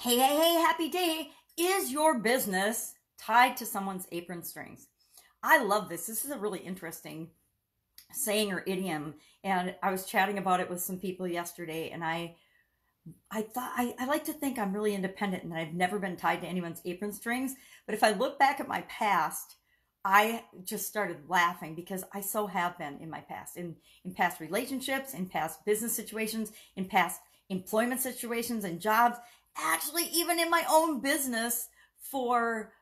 Hey, hey, hey, happy day. Is your business tied to someone's apron strings? I love this. This is a really interesting saying or idiom. And I was chatting about it with some people yesterday, and I thought I like to think I'm really independent and that I've never been tied to anyone's apron strings. But if I look back at my past, I just started laughing because I so have been in my past, in past relationships, in past business situations, in past employment situations and jobs, actually even in my own business. For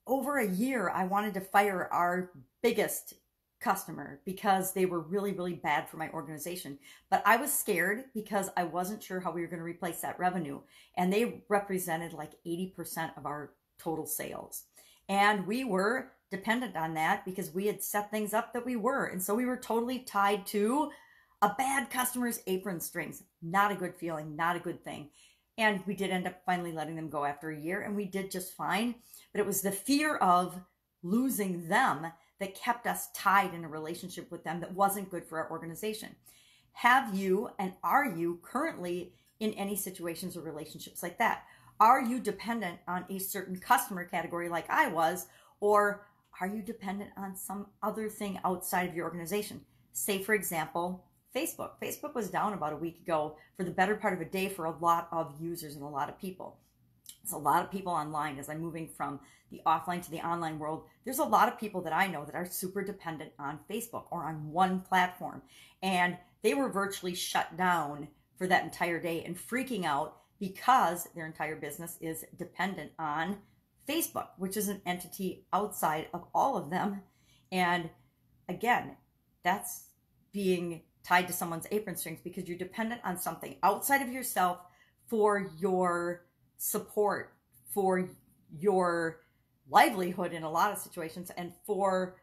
over a year, I wanted to fire our biggest customer because they were really, really bad for my organization. But I was scared because I wasn't sure how we were going to replace that revenue. And they represented like 80% of our total sales. And we were dependent on that because we had set things up that we were. And so we were totally tied to a bad customer's apron strings. Not a good feeling, not a good thing. And we did end up finally letting them go after a year, and we did just fine. But it was the fear of losing them that kept us tied in a relationship with them that wasn't good for our organization. Have you and are you currently in any situations or relationships like that? Are you dependent on a certain customer category like I was, or are you dependent on some other thing outside of your organization? Say, for example, Facebook. Facebook was down about a week ago for the better part of a day for a lot of users and a lot of people. It's a lot of people online. As I'm moving from the offline to the online world, there's a lot of people that I know that are super dependent on Facebook or on one platform. And they were virtually shut down for that entire day and freaking out because their entire business is dependent on Facebook, which is an entity outside of all of them. And again, that's being tied to someone's apron strings because you're dependent on something outside of yourself for your support, for your livelihood in a lot of situations, and for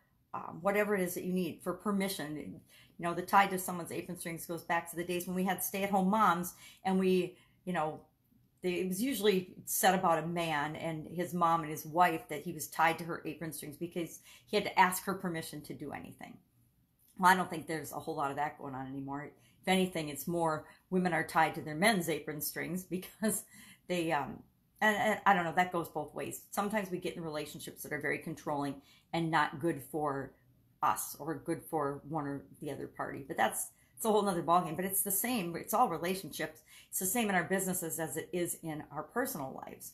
whatever it is that you need, for permission. You know, the tied to someone's apron strings goes back to the days when we had stay-at-home moms, and we, it was usually said about a man and his mom and his wife that he was tied to her apron strings because he had to ask her permission to do anything. Well, I don't think there's a whole lot of that going on anymore. If anything, it's more women are tied to their men's apron strings because they, and I don't know, that goes both ways. Sometimes we get in relationships that are very controlling and not good for us or good for one or the other party. But it's a whole nother ballgame. But it's the same. It's all relationships. It's the same in our businesses as it is in our personal lives.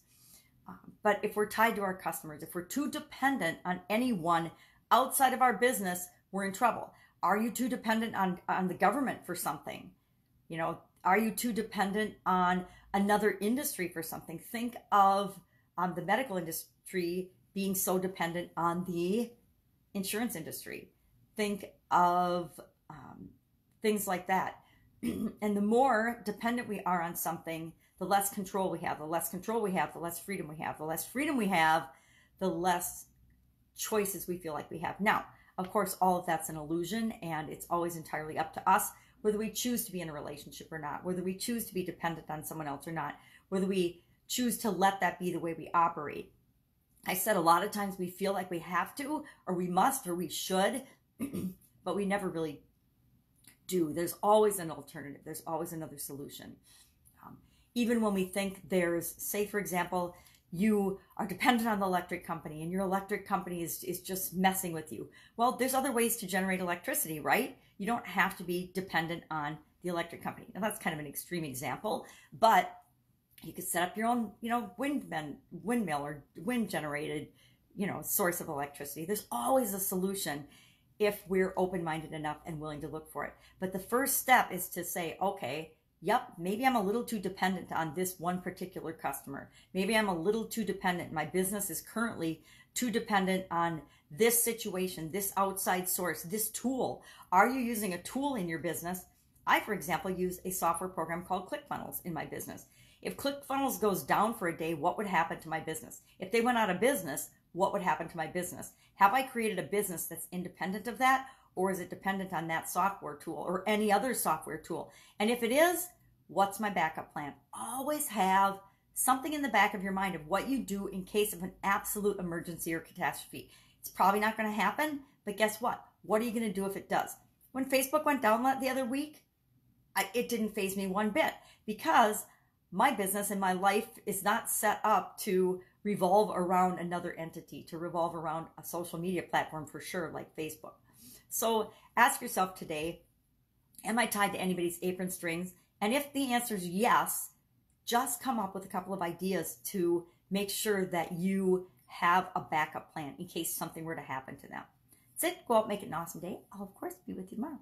But if we're tied to our customers, if we're too dependent on anyone outside of our business, we're in trouble. Are you too dependent on the government for something? Are you too dependent on another industry for something? Think of the medical industry being so dependent on the insurance industry. Think of things like that. And the more dependent we are on something, the less control we have. The less control we have, the less freedom we have. The less freedom we have, the less choices we feel like we have. Now, of course, all of that's an illusion, and it's always entirely up to us whether we choose to be in a relationship or not, whether we choose to be dependent on someone else or not, whether we choose to let that be the way we operate. I said a lot of times we feel like we have to, or we must, or we should, but we never really do. There's always an alternative. There's always another solution. Even when we think there's, say, for example, you are dependent on the electric company and your electric company is just messing with you. Well, there's other ways to generate electricity, right? You don't have to be dependent on the electric company. Now, that's kind of an extreme example, but you could set up your own, windmill or wind generated, source of electricity. There's always a solution if we're open-minded enough and willing to look for it. But the first step is to say, okay, yep, maybe I'm a little too dependent on this one particular customer. Maybe I'm a little too dependent. My business is currently too dependent on this situation, this outside source, this tool. Are you using a tool in your business? I, for example, use a software program called ClickFunnels in my business. If ClickFunnels goes down for a day, what would happen to my business? If they went out of business, what would happen to my business? Have I created a business that's independent of that? Or is it dependent on that software tool or any other software tool? And if it is, what's my backup plan? Always have something in the back of your mind of what you do in case of an absolute emergency or catastrophe. It's probably not going to happen, but guess what? What are you going to do if it does? When Facebook went down the other week, it didn't faze me one bit because my business and my life is not set up to revolve around another entity, to revolve around a social media platform for sure, like Facebook. So ask yourself today, am I tied to anybody's apron strings? And if the answer is yes, just come up with a couple of ideas to make sure that you have a backup plan in case something were to happen to them. That's it. Go out, make it an awesome day. I'll, of course, be with you tomorrow.